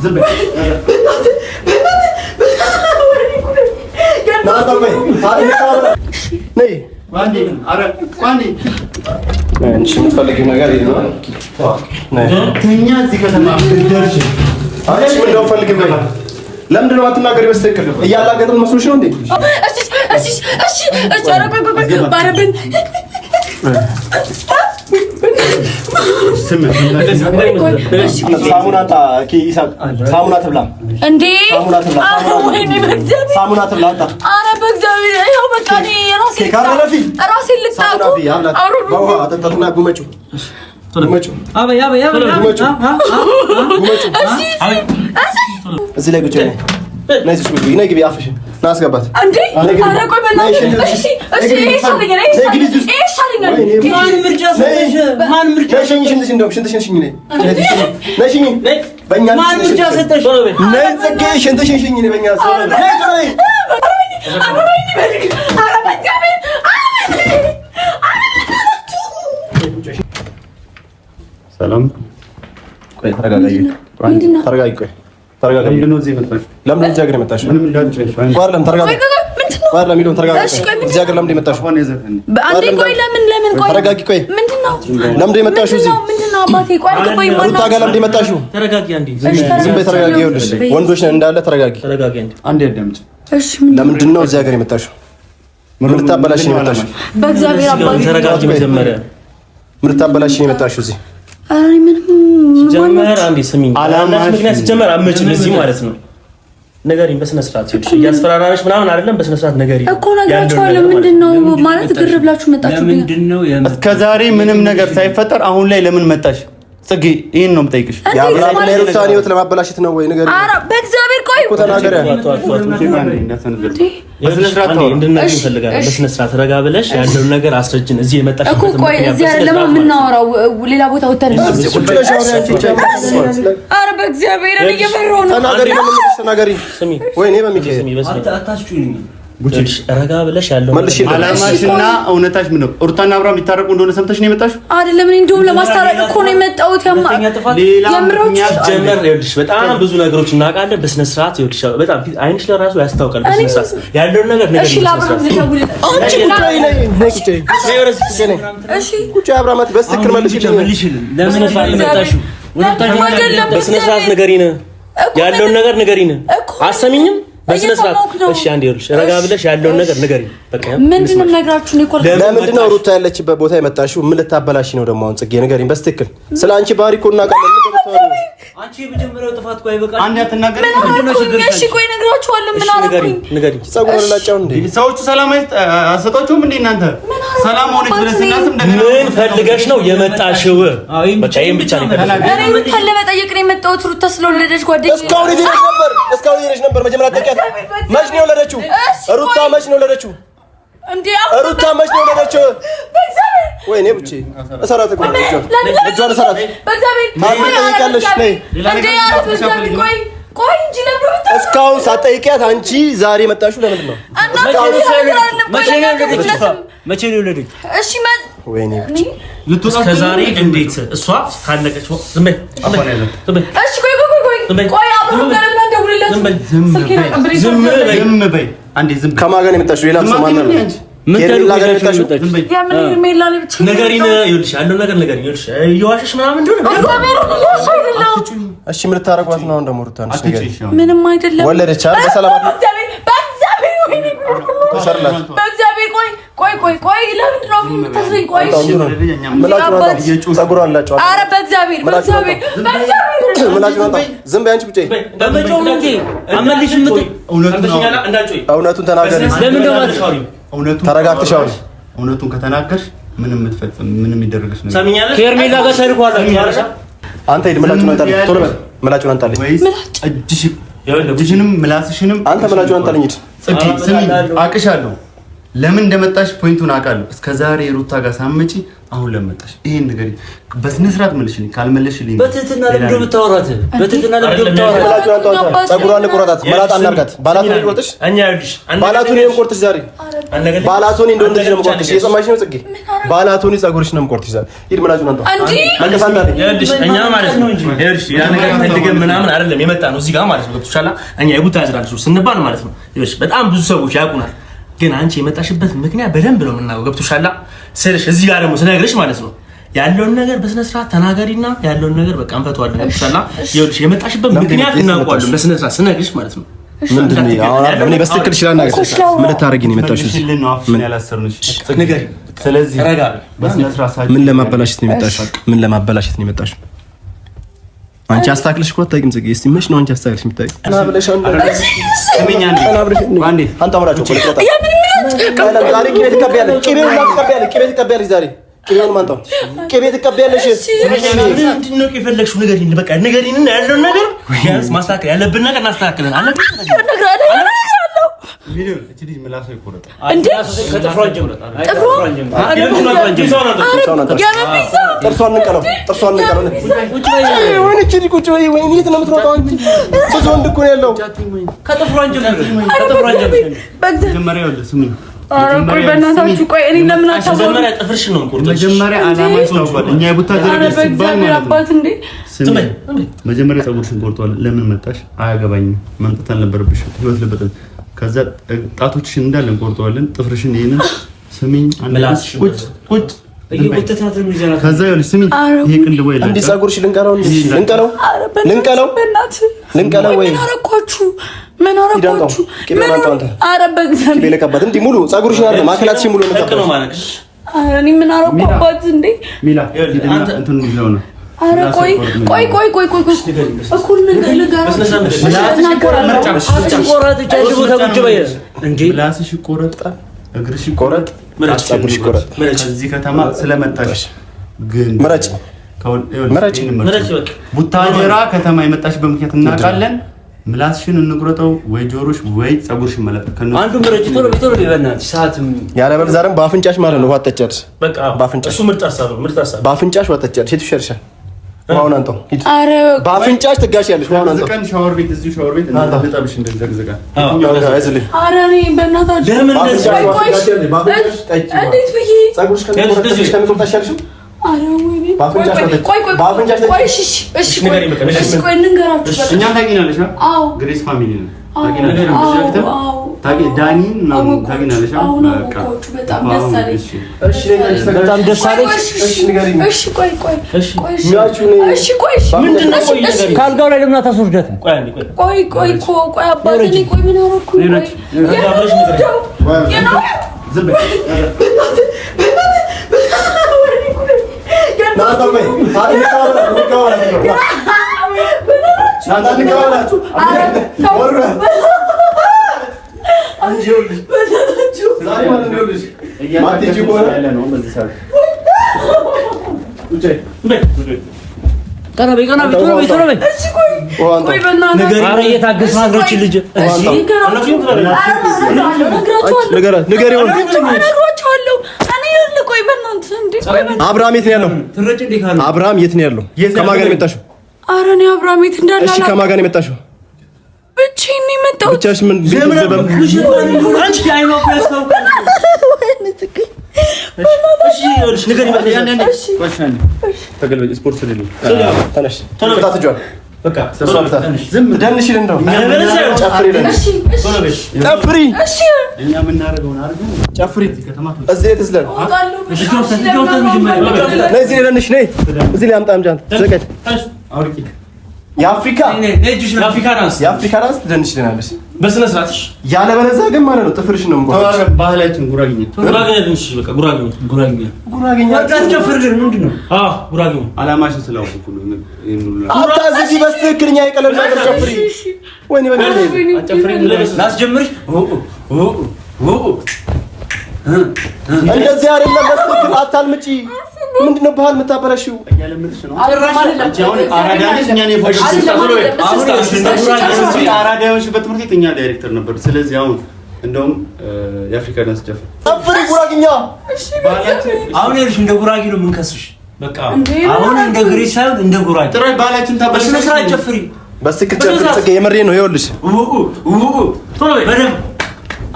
ዝም በይ ነይ ዋንዴ አረ ዋንዴ አንቺ የምትፈልጊው ነገር የለም ተኛ እዚህ ከተማ ደርሽ አንቺ እንደው ፈልጊ በይ ለምንድን ነው አትናገሪ በስተክል እያላገጥን መስሎሽ ነው እንዴ እሺ ኧረ ባረብን ሳሙናታ ሳሙና ትብላ እንዴ ሳሙና ትብላ አንተ ኧረ በእግዚአብሔር ይኸው በቃ እኔ ራሴ ልታቁ በውሃ አጠጣትና ጉመጩ አበያ እዚህ ላይ ቁጭ ነይ ነይስ ቁጭ ነይ ግቢ አፍሽ ና አስገባት እንዴ ኧረ ቆይ በእናትህ እሺ ይሻለኛል ማን ምርጫ ሰጠሽ ማን ምርጫ ሽንትሽ እንደው ሽንትሽን ሽኝ ነይ ነሽኝ በእኛ ማን ምርጫ ሰጠሽ ነይ ጽጌ ሽንትሽን ሽኝ ነይ በእኛ ሰላም ቆይ ተረጋጋይ ተረጋጋይ ቆይ ተረጋጋ ምንድን ነው እዚህ መጣሽ ለምን እዚህ ሀገር መጣሽ ምንም እንዳልጨሽ ቋርለም ተረጋጋ ቋርለም ይሉን ተረጋጋ እዚህ ሀገር ለምን መጣሽ አንዴ ቆይ ለምን ቆይ ተረጋጊ ቆይ ምንድነው ለምን መጣሽ እዚህ ምንድነው አባቴ ቆይ ማን ነው ታጋለም መጣሽ ተረጋጊ አንዴ ዝም በይ ተረጋጊ ይኸውልሽ ወንዶች ነን እንዳለ ተረጋጊ አንዴ አዳምጪ እሺ ለምንድን ነው እዚህ ሀገር መጣሽ ምን ልታበላሽ ነው መጣሽ በእግዚአብሔር አባቴ ተረጋጊ መጀመሪያ ምን ልታበላሽ ነው መጣሽ እዚህ አይ ምንም ጀመር አንዴ ስሚኝ አላማሽ ምክንያት ጀመር አመጭ እዚህ ማለት ነው ነገሪን በስነ ስርዓት ይልሽ ያስፈራራሽ ምናምን አይደለም በስነ ስርዓት ነገሪ እኮ ነገራችኋለሁ ምንድነው ማለት ግር ብላችሁ መጣችሁ ምንድነው እስከዛሬ ምንም ነገር ሳይፈጠር አሁን ላይ ለምን መጣሽ ጽጌ ይሄን ነው የምጠይቅሽ ያብራም ላይ ሩታን ህይወት ለማበላሽት ነው ወይ ነገር ኧረ በእግዚአብሔር ቆይ እኮ ተናገረ በስነ ስርዓት ነው እንድናገኝ ፈልጋለሁ በስነ ስርዓት ረጋ ብለሽ ያለው ነገር አስረጅን እዚህ የመጣሽ እኮ ቆይ እዚህ አይደለም የምናወራው ሌላ ቦታ ወተን ኧረ በእግዚአብሔር እኔ እየፈራሁ ነው ተናገሪ ስሚ ወይኔ በሚገኝ ስሚ በስነ አታስጩኝ ቡችሽ ረጋ ብለሽ ያለው አላማሽና እውነታሽ ምን ነው ሩታና አብርሃም ሊታረቁ እንደሆነ ሰምተሽ ነው የመጣሽው አይደለም እኔ እንደውም ለማስታረቅ እኮ ነው የመጣሁት የምሮች ጀመር ይኸውልሽ በጣም ብዙ ነገሮች እናውቃለን በስነ ስርዓት ይኸውልሽ በጣም አይንሽ ለራሱ ያስታውቃል በስነ ስርዓት ያለው ነገር እሺ ለአብርሃም ልደውልለት አንቺ ቁጫይ ነኝ እሺ ቁጫይ አብርሃም በስክር መልሽልኝ ለምን መጣሽው በስነ ስርዓት ንገሪን ያለውን ነገር ንገሪን አሰሚኝም በስነ ስርዓት እሺ አንዴ ይኸውልሽ ረጋ ብለሽ ያለውን ነገር ንገሪኝ በቃ ምንድነው ነግራችሁ ነው ይቆል ለምንድነው ሩታ ያለችበት ቦታ የመጣሽው ምን ልታበላሽ ነው ደግሞ አሁን ጽጌ ንገሪኝ በስትክክል ስለ አንቺ ባህሪ እኮ እናውቃለን አንቺ የመጀመሪያው ጥፋት ቆይ በቃ አንዴ አትናገሪ ምንድነው ችግር እሺ ቆይ ነግራችኋለሁ ምን አልኩኝ ንገሪኝ ጸጉር ላጫው እንዴ ሰዎቹ ሰላም አሰጣችሁም እንዴ እናንተ ሰላም ሆነች ብለሽ እናስም እንደገና ምን ፈልገሽ ነው የመጣሽው በቃ ይሄን ብቻ ነው እኔ ምን ለመጠየቅ ነው የመጣሁት ሩታ ስለወለደች ጓደኛዬ እስካሁን ይሄሽ ነበር መጀመሪያ ተቀያት መች ነው የወለደችው ሩታ መች ነው የወለደችው እንዴ ሩታ መች ነው የወለደችው ወይኔ ብቻ እሰራት እኮ እጇን እሰራት በእግዚአብሔር ማን ጠይቃለሽ ነይ እንዴ ያረፍ በእግዚአብሔር ቆይ እንጂ ለምን እስካሁን ሳትጠይቂያት አንቺ ዛሬ መጣሽው ለምንድን ነው መቼ ነው የወለደችው እሺ ወይኔ ልትወጣ ከዛሬ እንዴት እሷ ካለቀች ዝም በይ እሺ ቆይ አብሮ ገለና ደውልለት ዝም በይ አንዴ ዝም ከማን ጋር ነው የመጣሽው ሌላ ሰው ማን ነው ምን ታደርጊያለሽ የምን ሜላ ላይ ብቻ ነገሪን ይኸውልሽ ያለው ነገር ነገሪን ይኸውልሽ እየዋሸሽ ምናምን እንደሆነ እሺ ምን ታረጋት ነው እንደሞ ሩታን እሺ ነገር ምንም አይደለም ወለደች አይደል በሰላም በእግዚአብሔር ቆይ ለምንድን ነው የምታስለኝ ቆይ ምላጭ ጸጉር አላቸው ኧረ በእግዚአብሔር ምላጭ ነው ዝም በይ አንቺ ብቻ በመጮህ ነው እንጂ አመልሽ እውነቱን ተናገሪ ለምን ነው እውነቱን ተረጋግተሽ አውሪ እውነቱን ከተናገርሽ ምንም የምትፈጽም ምንም ይደረግሽ ነው ሰሚኛለሽ ከርሜላ ጋር ሰርኳላ ያረሻ አንተ ሂድ ምላጭውን አንጣልኝ ቶሎ በል ምላጭውን አንጣልኝ እጅሽ እጅሽንም ምላስሽንም አንተ ምላጭውን አንጣልኝ ሂድ ጽጌ ስሚ አቅሻለሁ ለምን እንደመጣሽ ፖይንቱን አውቃለሁ እስከዛሬ ሩታ ጋር ሳመጪ አሁን ለመጣሽ ይሄን ነገር በስነ ስርዓት መልሽልኝ። ካልመለሽልኝ በትህትና ለምንድን ነው የምታወራት? በትህትና ለምንድን ነው የምታወራት? ፀጉሯን ቆረጣት። ባላጣ እናርጋት። ባላቱን ይቆርጥሽ። ባላቱን ይቆርጥሽ ዛሬ። ባላቱን እንደው እንደዚህ ነው የምቆርጥሽ። የሰማሽ ነው ጽጌ? ባላቱን ፀጉርሽ ነው የምቆርጥሽ ዛሬ። ሂድ ምላጩን አንተ ይኸውልሽ፣ እኛ ማለት ነው ይኸውልሽ፣ ያ ነገር ፈልገን ምናምን አይደለም የመጣ ነው እዚህ ጋር ማለት ነው። ገብቶሻል? እኛ የቡታ ያዝራልሽ ስንባል ማለት ነው። ይኸውልሽ በጣም ብዙ ሰዎች ያውቁናል። ግን አንቺ የመጣሽበት ምክንያት በደንብ ነው የምናውቀው። ገብቶሻል ስልሽ እዚህ ጋር ደግሞ ስነግርሽ ማለት ነው ያለውን ነገር በስነ ስርዓት ተናገሪና ያለውን ነገር በቃ እንፈተዋለን። ገብቶሻል? ይኸውልሽ የመጣሽበት ምክንያት እናውቀዋለን በስነ ስርዓት ስነግርሽ ማለት ነው። ምንድን ነው አሁን እኔ በስትክክል ይችላል ነገር ምን ልታረጊ ነው የመጣሽው? ምን ያላሰርንሽ ንገሪ። ስለዚህ ረጋ በስነ ስርዓት ምን ለማበላሸት ነው የመጣሽው? ምን ለማበላሸት ነው የመጣሽው? አንቺ አስተካክለሽ እኮ አታውቂም ጽጌ። እስቲ መች ነው አንቺ አስተካክለሽ የምታውቂ? እና ብለሽ አንዴ አንተ አምራቸው ቆልቆታ ዛሬ ቅቤ ትቀበያለሽ። ቅቤ ትቀበያለሽ ዛሬ ቅቤውን ማንጣው ቅቤ ትቀበያለሽ። ምንድን ነው የፈለግሽው? ንገሪኝ በቃ ንገሪኝ። እና ያለውን ነገር ያንስ ማስተካከል ያለብን ነገር እናስተካክለን አለ ቪዲዮ እቺ ልጅ ምላሷ ይቆረጣል እንዴ? ከጥፍሯን ጀምሮ ጥፍሯን ንቀለው። ወይኔ እቺ ልጅ ቁጭ በይ። ወይኔ የት ነው የምትሮጠው አንቺ? ብዙ ወንድ እኮ ነው ያለው። ከጥፍሯን ጀምሮ መጀመሪያ ወደ ስሙኝ። ቆይ በእናታችሁ ቆይ እኔ ለምን አታወሩ? መጀመሪያ ጥፍርሽን ነው የምቆርጠው። መጀመሪያ አላማ ይታወቃል። እኛ የቡታ ዘረግ ሲባል ማለት ነው። መጀመሪያ ፀጉርሽን ቆርጠዋል። ለምን መጣሽ? አያገባኝም። መምጣት አልነበረብሽ። ህይወት ልበጥን። ከዛ ጣቶችሽን እንዳለ እንቆርጠዋለን። ጥፍርሽን ይሄንን ስሚኝ። ቁጭ ከዛ ይኸውልሽ ስሚኝ። ይሄ ቅንድቦ ይላል እንዴ? ፀጉርሽ ልንቀለው ወይ ምን አረኳችሁ? ኧረ በእግዚአብሔር ለቀባት እንዴ? ሙሉ ፀጉርሽን አይደል ማከላትሽ ሙሉ ነው ማለት። ኧረ እኔ ምን አረኳባት እንዴ? ሚላ አንተ እንትን ይዘው ነው። ኧረ ቆይ እኩል ምላስሽ ይቆረጣል፣ እግርሽ ይቆረጥ፣ ፀጉርሽ ይቆረጥ። እዚህ ከተማ ስለመጣሽ ግን መረጭ ቡታጀራ ከተማ የመጣሽበት ምክንያት እናውቃለን። ምላስሽን እንቁረጠው ወይ ጆሮሽ ወይ ፀጉርሽን መለጠቅ አንዱ ምረጭ። ቶሎ በእናትሽ ሰዓትም ያለበለዚያ ደግሞ በአፍንጫሽ ማለት ነው ዋጠቻለሽ። በቃ በአፍንጫሽ እሱ ምርጥ ሀሳብ ነው። በአፍንጫሽ ዋጠቻለሽ። የቱ ይሻልሻል? ዋውን አንተው ሂድ። በአፍንጫሽ ትጋሻለሽ። ዋውን አንተው ዘቀን ሻወር ቤት እዚሁ ሻወር ቤት እንደጣብሽ እንደዘግዘጋ። ኧረ እኔ በእናታችሁ ለምን እንደዚህ እንዴት ብዬ ፀጉርሽ ከሚቆርጣሽ ያልሽው? ኧረ ወይኔ ቆይ እንንገራችሁ። እኛ ታውቂናለሽ? አዎ ግሬስ ፋሚሊ ነው። ዳኒ ታውቂናለሽ? በጣም ደስ አለኝ። በጣም ደስ አለኝ። ምንድን ነው ከአልጋው ላይ ለምን አታስወርዳትም? ቆይ አባቴ ቆይ ምን አደረኩኝ? አብርሃም የት ነው ያለው? አብርሃም የት ነው ያለው? ከማን ጋር ነው የመጣሽው? ኧረ እኔ አብርሃም የት እንዳለ እሺ፣ ከማን ጋር ነው የመጣሽው? ብቻዬን ነው የመጣሁት። ብቻሽ ምን የአፍሪካ ዳንስ ትደንሽልናለሽ በስነ ስርዓት ያለበለዚያ ግን ማለት ነው ጥፍርሽ ነው የምቆርጠው። ባህላችን ጉራጌኛ ምንድን ነው? ጉራጌኛ አላማሽን ስላወቅኩ ነው። አታዝጊ በትክክለኛ የቀለል ነገር ጨፍሪ። ወይኔ ላስጀምርሽ። እንደዚህ አይደለም። በትክክል አታልምጪ። ምንድነው ባህል የምታበላሽው? አራዳዎች በትምህርት ቤት እኛ ዳይሬክተር ነበር። ስለዚህ አሁን እንደውም የአፍሪካ ዳንስ ጨፍር አፋርግኛ አሁን ይኸውልሽ እንደ ጉራጌ ነው የምንከስሽ። በቃ አሁን እንደ ግሬስ ሳይሆን እንደ ጉራጌ ጥራይ ባላችን ታበስነ ስራ ጨፍሪ በስክ ጨፍሪ ጽጌ የምሬ ነው ይኸውልሽ ቶሎ በይ በደምብ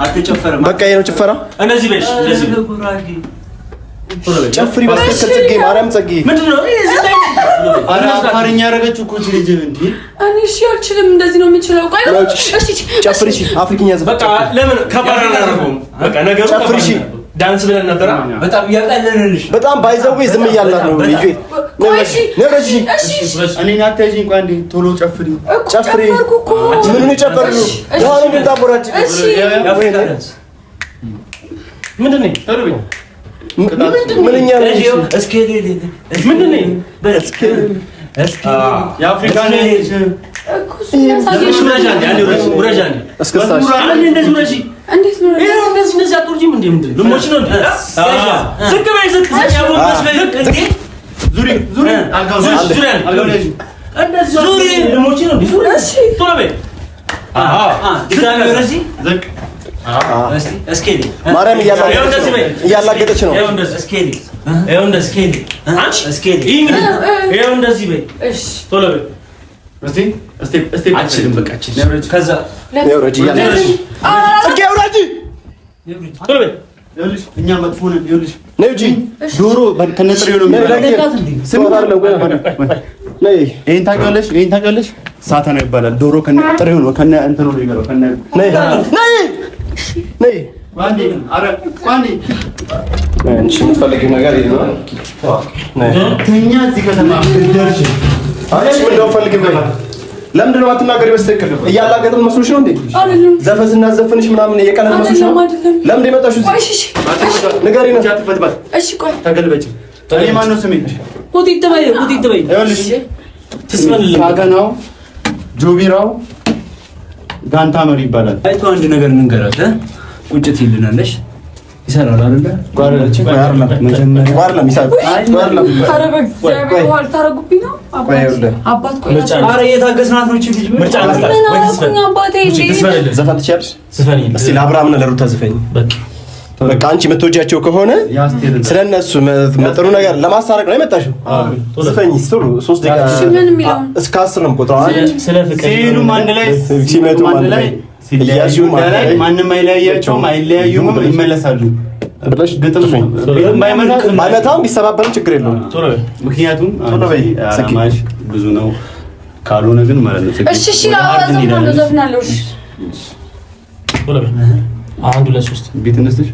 አትጨፈረም በቃ ይሄ ነው ጭፈራ እንደዚህ በሽ እንደዚህ ጉራጌ ጨፍሪ በስክ ጽጌ ማርያም ጽጌ ምንድነው አረ አፋርኛ ያረጋችሁ እኮ ልጅ እንዴ እኔ እሺ አልችልም እንደዚህ ነው የምችለው ቆይ እሺ ጨፍሪ እሺ አፍሪካኛ ዘፈን በቃ ለምን ከባድ ነው በቃ ነገሩ ጨፍሪ እሺ ዳንስ ብለን ነበር በጣም ያቀለልልሽ በጣም ባይዘው ዝም እያላት ነው ልጅ እኔ ናታጂ እንኳን እንዴ ቶሎ ጨፍሪ ምን ጨፈሩ ያው ምን ታቦራጭ ምንድነው ተርቢ ምንኛ እስኪ ምንድነው በስኪ የአፍሪካ ነሽ ውረጃን እስከሳሽ እንደዚህ ውረጂ እንዴት ነው እንደዚህ አትወርጂም እንዴ ምንድን ነው ልሞች ነው ዝቅ በይ ዝቅ ያቦስ በይ ዝቅ እንዴ ዙሪ አልጋው ዙሪ እንደዚህ ዙሪ ልሞች ነው ዙሪ ቶሎ በይ ድጋሚ ወረጂ ዝቅ እስኪ ማርያም እያላገጠች ነው ይኸው እንደዚህ አንቺ ይኸው እንደዚህ በይ እሺ ቶሎ በይ እስቲ አችልም በቃ አችልም ከዛ ነውረጂ ያለሽ ጽጌ አውራጂ ቶሎ በይ ይኸውልሽ እኛ መጥፎ ነን ይኸውልሽ ነውጂ ዶሮ ከነጥሬው ነው ነይ ይሄን ታውቂዋለሽ ሳተና ይባላል ዶሮ ከነጥሬው ነው ከነ እንትኑ ነው ይገረው ከነ ነይ ዋንዲ አረ ዋንዲ አንቺ የምትፈልጊው ነገር ይሄ ነው ተኛ እዚህ ከተማ ደርሽ አንቺ እንደው ፈልጊ በይ ለምንድን ነው አትናገሪ በስተክል እያላገጥን መስሎሽ ነው እንዴ ዘፈን ስናዘፍንሽ ምናምን የቀለል መስሎሽ ነው ለምን የመጣሽው እዚህ ንገሪ ነው አትፈትባት እሺ ቆይ ተገልበጭ እኔ ማን ነው ስሜ ቁጢት በይ ይኸውልሽ ትስፈልልኝ ሳገናው ጆቢራው ጋንታ መሪ ይባላል አይቶ አንድ ነገር እንንገራት ቁጭት ይልናለሽ ይሰራል አይደለ ጓራለች ጓራለም ይሳብ ጓራለም ታረበግ ዘበዋል ታረጉብኝ ነው አባት ቆይ አረ የታገስናት ነው ልጅ ምርጫ አላስታስ ወይ ተስፈን አባቴ ዘፈን ትችያለሽ ዘፈን እስቲ ለአብርሃምና ለሩታ ዘፈኝ በቃ አንቺ የምትወጃቸው ከሆነ ስለነሱ ጥሩ ነገር ለማሳረቅ ነው የመጣሽው ዘፈኝ ስትሉ 3 ደቂቃ እስከ 10 ነው ቆጥረዋል ስለ ፍቅር ሲሄዱ አንድ ላይ ሲመጡ አንድ ላይ ሲለያዩ ማንንም አይለያያቸውም አይለያዩም ይመለሳሉ ብለሽ ግጥም ባይመታም ቢሰባበርም ችግር የለውም ምክንያቱም አላማሽ ብዙ ነው ካልሆነ ግን ማለት ነው እሺ እሺ ዘፍናለሁ አንድ ሁለት ሶስት ቤት እንስተሽ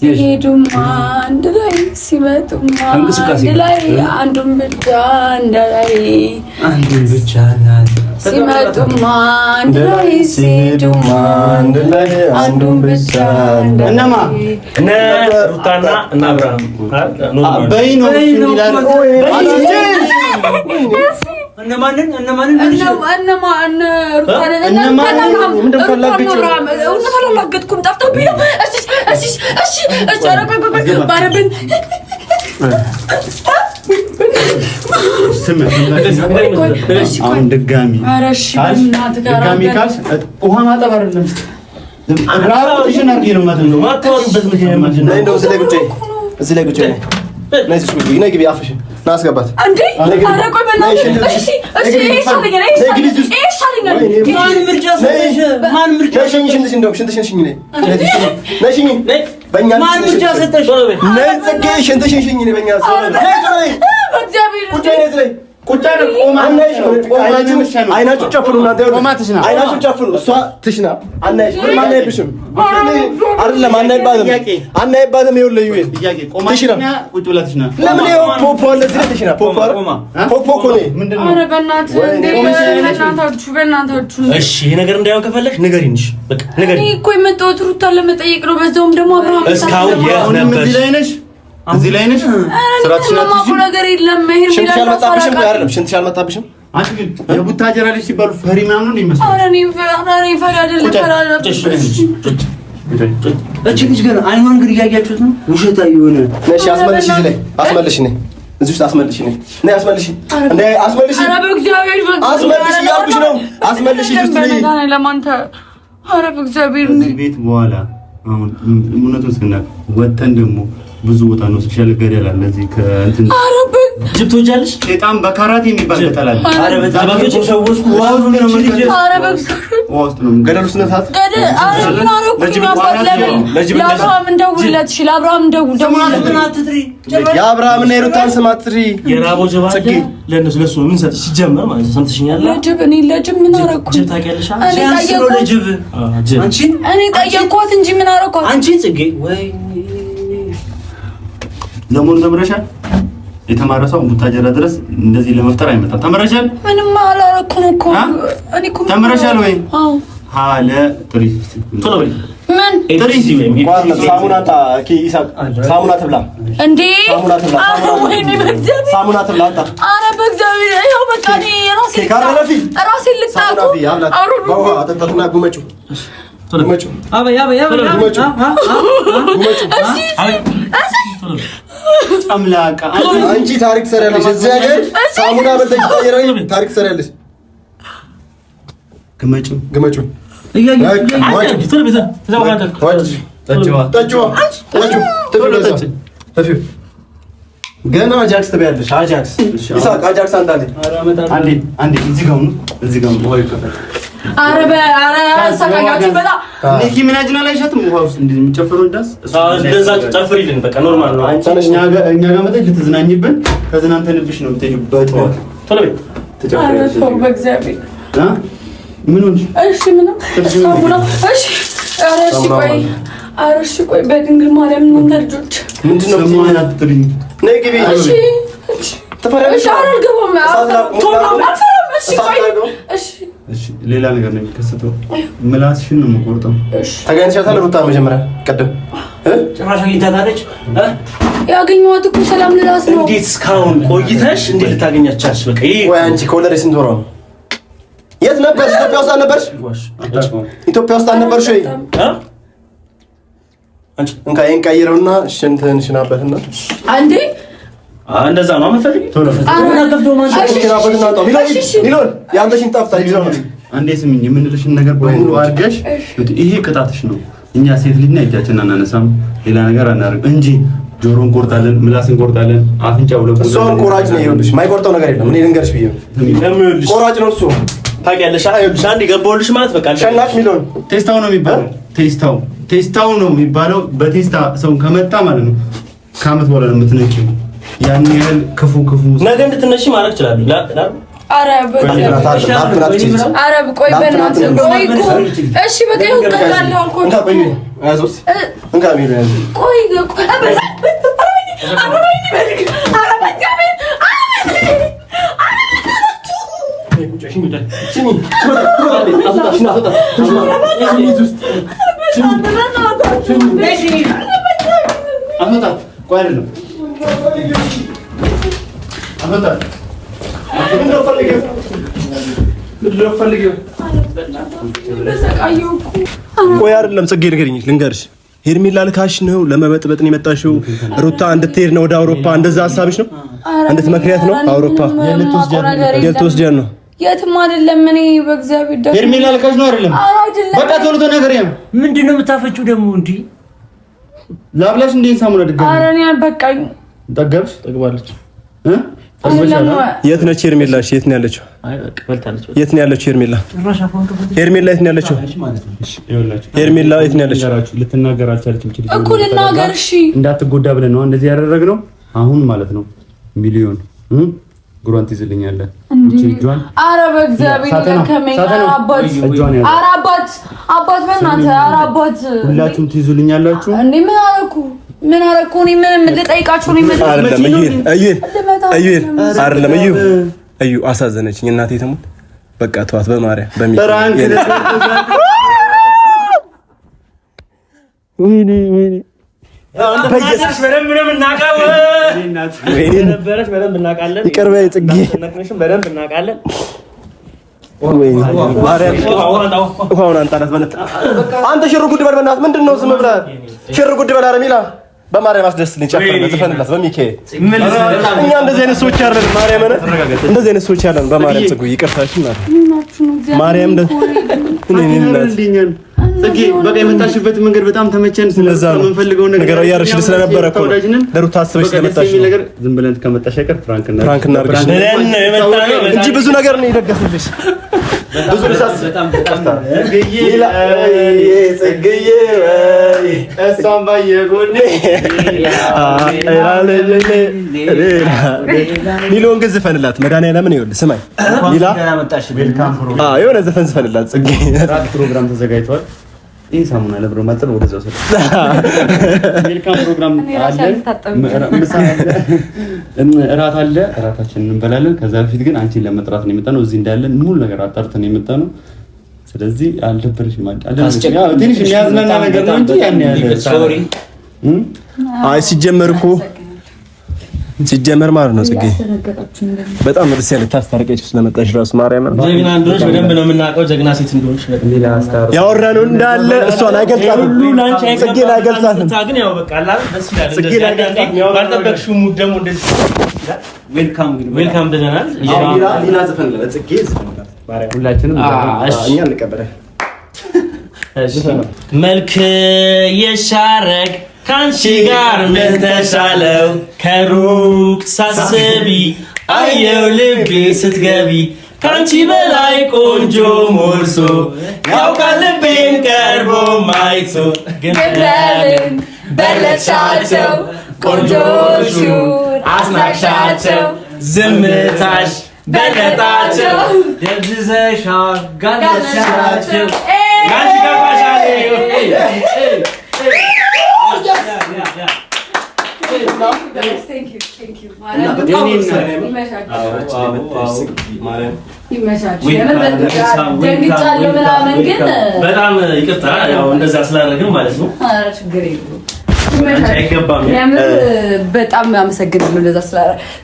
ሲሄዱም አንድ ላይ ሲመጡም አንድ ላይ አንዱን ብቻ እንዳላይ ሲመጡም አንድ ላይ ሲሄዱም አንድ ላይ አንዱን ብቻ እነማ እነ ሩታና እና አብርሃም በይ ነው ይላል እነማንን አሁን ድጋሚ ካልሽ ውሃ ማጠብ አይደለም እግራሽን አድርጌ ነው ማለት ነው ማታወሪበት ምክንያት ምንድን ነው እንደው እዚህ ላይ ቁጭ ነይ ሱቁ ነይ ግቢ አፍሽ ና አስገባት አንዴ አረ ቆይ በእናትሽ እሺ ማን ምርጫ ሽንትሽ እንደው ሽንትሽን ሽኝ ነይ ነሽኝ በእኛ ማን ምርጫ ሰጠሽ ነይ ጽጌ ሽንትሽን ሽኝ ነይ በእኛ እግዚአብሔር ቁጭ ነይ እዚህ ላይ ቁጭ አይደል አይናችሁ ጨፍኑ እናንተ አይናችሁ ጨፍኑ እሷ ትሽና አናይሽ ምንም አናይብሽም አይደለም አናይባትም ይኸውልህ ይሁን ትሽና ቁጭ ብላ ትሽና ለምን ይኸው ፖፖ አለ እዚህ ላይ ትሽና ፖፖ እኮ ነው ምንድን ነው ኧረ በእናትህ እሺ ይሄ ነገር እንዳይሆን ከፈለግሽ ንገሪኝ በቃ ንገሪኝ እኔ እኮ የመጣሁት ሩታን ለመጠየቅ ነው በዛውም ደግሞ አብርሃም እስካሁን የት ነበርሽ እዚህ ላይ ነሽ ስራትሽ ነው ነገር የለም ይሄን ሽንትሽ አልመጣብሽም አይደለም ሽንትሽ አልመጣብሽም አንቺ ግን የቡታጀራ ልጅ ሲባሉ ፈሪ ምናምን ነው የሚመስለው ኧረ እኔ ፈሪ አይደለም እቺ ልጅ ግን አይኗን ግን እያያችሁት ነው ውሸታ የሆነ ነሽ አስመልሽ እዚህ ላይ አስመልሽ ነኝ እዚህ ውስጥ አስመልሽ ነኝ ነይ አስመልሽ እንደ አስመልሽ ኧረ በእግዚአብሔር አስመልሽ እያልኩሽ ነው አስመልሽ እዚህ ውስጥ ነኝ ለማንተ ኧረ በእግዚአብሔር እዚህ ቤት በኋላ አሁን እውነቱን ስናቅ ወተን ደግሞ ብዙ ቦታ ነው ሶሻል ገደል አለ እዚህ ከእንትን ጅብ ትወጃለሽ? ሴጣን በካራቴ የሚባል ገጠላል። አረ በዛባቶች ሰዎች ዋው ነው ማለት አረ በግሳት ነው ገደል ውስጥ ነታት ገደል አረ ምን አረኩኝ? አባት ለአብርሃም እንደውልለት እሺ፣ ለአብርሃም እንደውልለት የአብርሃምና የሩታን ስም አትጥሪ። የራቦ ጀባ ለነሱ ለሱ ምን ሰጥሽ ሲጀመር ማለት ነው። ሰምተሽኛል? ለጅብ እኔ ለጅብ ምን አረኩኝ? ጅብ ታውቂያለሽ? እኔ ጠየቅኳት እንጂ ምን አረኳት? አንቺ ጽጌ ወይ ለሞን ተምረሻል? የተማረ ሰው ቡታጀራ ድረስ እንደዚህ ለመፍጠር አይመጣም። ተምረሻል? ምንም አላረኩም እኮ እኔ እኮ ተምረሻል ወይ? አዎ ሃለ ጥሪ ቶሎ በይ ምን ጥሪ ሲወይ ሳሙና ሳሙና ትብላ እንዴ? ሳሙና ትብላ። ወይኔ በእግዚአብሔር ሳሙና ትብላ። አረ በእግዚአብሔር ይኸው በቃ እኔ ራሴ ልጣቁ በውሃ አጠጣትና ጉመጩ ጉመጩ አበያ ጉመጩ አምላካ አንቺ ታሪክ ሰሪያለሽ። እዚህ ሀገር ሳሙና በልተሽ ታየራይ ታሪክ ሰሪያለሽ። ግመጩ ገና አጃክስ ትበያለሽ። አጃክስ ይሳቅ አጃክስ አንዴ እዚህ ጋር ነው ወይ ከፈተ አረ ሰካያችሁ በላ ኒኪ ምናጅና ላይ ሸትም ውሃ ውስጥ እንደዚህ የሚጨፈሩ እንዳስ እንደዛ ጨፍሪልን በቃ ኖርማል ነው። እኛ ጋር መጣች ልትዝናኝብን ከዝናንተንብሽ ነው የምትሄጂበት። ቶሎ በይ ተጨፈሪ በእግዚአብሔር ምን ሆንሽ? እሺ ምንም ሳሙና እሺ ኧረ እሺ ቆይ በድንግል ማርያም እናንተ ልጆች ምንድነው ሰማናት ጥሪ ነይ ግቢ። እሺ ተፈራለሽ? አልገባም እሺ ሌላ ነገር ነው የሚከሰተው። ምላስሽን ነው የምቆርጠው። ተገኝተሻታል ሩታ? መጀመሪያ ቀደም ጭራሽ አግኝታታለች። ያገኘኋት እኮ ሰላም ልላት ነው። እንዴት እስካሁን ቆይተሽ እንዴት ልታገኛት ቻልሽ? በቃ ይሄ ወይ አንቺ ከወለደሽ ስንት ወሯ ነው? የት ነበርሽ? ኢትዮጵያ ውስጥ አልነበርሽ? ኢትዮጵያ ውስጥ አልነበርሽ ወይ? አንቺ እንካ ይሄን ቀይረውና ሽንትን ሽናበትና አንዴ እንደዛ ነው የምፈልግ። ቶሎ አንዴ ስሚኝ፣ የምንልሽን ነገር በሙሉ አድርገሽ ይሄ ቅጣትሽ ነው። እኛ ሴት ልጅ ነን፣ እጃችንን አናነሳም፣ ሌላ ነገር አናደርግም እንጂ ጆሮ እንቆርጣለን፣ ምላስ እንቆርጣለን፣ አፍንጫ ብለቁ። እሷን ቆራጭ ነው። ይኸውልሽ የማይቆርጠው ነገር የለም። እኔ ልንገርሽ ብዬ ቆራጭ ነው እሱ። ታውቂያለሽ? ይኸውልሽ አንዴ ገባሁልሽ ማለት በቃ ሸናሽ ሚሊዮን ቴስታው ነው የሚባለው። ቴስታው ነው የሚባለው። በቴስታ ሰው ከመጣ ማለት ነው ከዓመት በኋላ ነው የምትነቂው። ያን ያህል ክፉ ነገ እንድትነሺ ማድረግ ይችላል። ኧረ ቆይ በእናትህ ቆይ እኮ እሺ በቃ ይወጣልህ አልኩህ። ቆይ አይደለም ጽጌ ንገሪኝ፣ ልንገርሽ ሄርሜላ ልካሽ ነው ለመበጥበጥ ነው የመጣሽው? ሩታ እንድትሄድ ነው ወደ አውሮፓ? እንደዛ ሀሳብሽ ነው? እንድትመክሪያት ነው አውሮፓ? የልትወስጃት ነው? የትም አይደለም። እኔ በእግዚአብሔር ደግሞ ሄርሜላ ልካሽ ነው አይደለም? በቃ ቶሎ ተናገሪ። ምንድነው የምታፈጪው ደግሞ እንዴ? ላብላሽ እንዴ? ሳሙና ድጋሚ? ኧረ እኔ አልበቃኝ። ጠገብሽ? ጠግባለች። የት ነች ሄርሜላ? እሺ የት ነው ያለችው? የት ነው ያለችው ሄርሜላ? ሄርሜላ የት ነው ያለችው? ሄርሜላ የት ነው ያለችው? ልትናገር አልቻለችም። እኮ ልናገር። እሺ እንዳትጎዳ ብለን ነው እንደዚህ ያደረግነው። አሁን ማለት ነው ሚሊዮን ጉሯን ትይዝልኛለህ። እጇን ኧረ በእግዚአብሔር ለከመኝ አባት በእናትህ ኧረ አባት ሁላችሁም ትይዙልኛላችሁ። እንዴ ምን አደረኩ? እኔ ምንም ልጠይቃችሁ ነው የመጣሁት። አይደለም እዩ አሳዘነችኝ። እናቴ ተሙት። በቃ ተዋት በማርያም ወይኔ ይቅር በይ ጽጌ። ውሃውን አንጣላት በእናትህ። አንተ ሽር ጉድ በል በእናትህ። ምንድን ነው ዝም ብለህ ሽር ጉድ በል? ኧረ ሚላ በማርያም አስደስልኝ። ጨፍርለት፣ ዘፈንላት በሚካኤል። እኛ እንደዚህ አይነት ሰዎች አይደለም። ማርያም እንደዚህ አይነት ሰዎች አይደለም። በማርያም ጽጉ ይቅርታችን ማለት ማርያም ጽጌ በቃ የመጣሽበት መንገድ በጣም ተመቸን። ስለዛ የምንፈልገው ነገር ያርሽል ስለነበረ እኮ ለሩታ አስበሽ ስለመጣሽ ነገር ዝም ብለን ከመጣሽ አይቀር ፍራንክ እናድርግሽ እንጂ ብዙ ነገር ነው የደገፍልሽ። ብዙ ልሳስ በጣም ጽጌዬ ወይ እሷም ባየጎኔ ሚሊዮን ግን ዝፈንላት መድኃኒዓለምን ይኸውልህ ስማኝ ሊላ የሆነ ዘፈን ዝፈንላት ጽጌ። ፕሮግራም ተዘጋጅቷል። ይህ ሳሙና ለብሮ ማጠብ ወደዛው ሰለ ዌልካም ፕሮግራም አለ። እራት አለ። እራታችንን እንበላለን። ከዛ በፊት ግን አንቺን ለመጥራት ነው የመጣነው። እዚህ እንዳለን ሙሉ ነገር አጣርተን ነው የመጣነው። ስለዚህ አልደበረሽም ማለት ያው ትንሽ የሚያዝናና ነገር ነው እንጂ ያን ያለ ሶሪ አይ ሲጀመር ማለት ነው ጽጌ በጣም ደስ ያለ ታስታርቀሽ ስለመጣሽ ራስ ማርያም ጀግና እንደሆነሽ በደንብ ነው የምናውቀው። ጀግና ሴት እንደሆነሽ ያወራነው እንዳለ እሷን አይገልጻትም። ጽጌን አይገልጻትም። ግን ያው በቃ አላህ ደስ ይላል። ጽጌን አይገልጻትም። ባልጠበቅሽው ሙድ ደግሞ እንደዚህ ዌልካም ብለናል። ሊላ ዘፈን ለጽጌ ማርያም ሁላችንም እኛ እንቀበላለን። መልክ የሻረግ ካንቺ ጋር ምን ተሻለው ከሩቅ ሳስቢ አየው ልቤ ስትገቢ ካንቺ በላይ ቆንጆ ሞልሶ ያውቃል ልቤን ቀርቦ ማይቶ ግን በለሻቸው ቆንጆቹ አስናቅሻቸው ዝምታሽ በለጣቸው ደብዝዘሻ ጋጋሻቸው ያንቺ ገባሻለ በጣም ይቅርታ ያው እንደዛ ስላደረግን ማለት ነው። በጣም አመሰግናለሁ። እንደዛ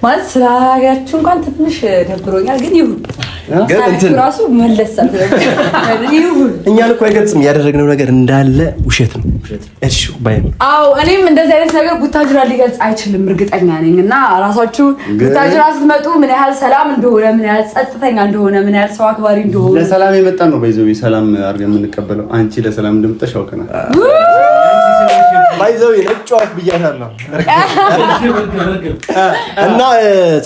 ማለት ስላደረጋችሁ እንኳን ትንሽ ደብሮኛል፣ ግን ይሁን ራሱ መለሰት ይሁን። እኛን እኮ አይገልጽም ያደረግነው ነገር እንዳለ ውሸት ነው። እሺ ባይ አዎ፣ እኔም እንደዚህ አይነት ነገር ቡታጅራ ሊገልጽ አይችልም እርግጠኛ ነኝ። እና ራሳችሁ ቡታጅራ ስትመጡ ምን ያህል ሰላም እንደሆነ፣ ምን ያህል ጸጥተኛ እንደሆነ፣ ምን ያህል ሰው አክባሪ እንደሆነ ለሰላም የመጣን ነው። ባይዘው ሰላም አድርገን የምንቀበለው አንቺ ለሰላም እንደምትጠሽ አውቀናል። ባይዘው ነጫዋት ብያታለሁ እና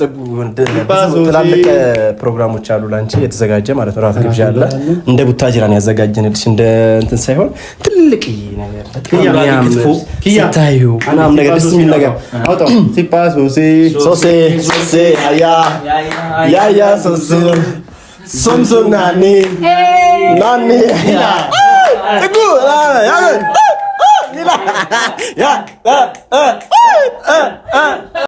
ጽጉ ትላልቅ ፕሮግራሞች አሉ ላንቺ የተዘጋጀ ማለት ነው። ራት ግብዣ አለ። እንደ ቡታጅራን ያዘጋጀንልሽ እንደ እንትን ሳይሆን ትልቅ ነገር ሲታዩ ምናምን ነገር ደስ የሚል ነገር አውጣው ሲፓስ ሶሴ ያ ሶሴ ሶምሶም ናኒ ጽጉ ያ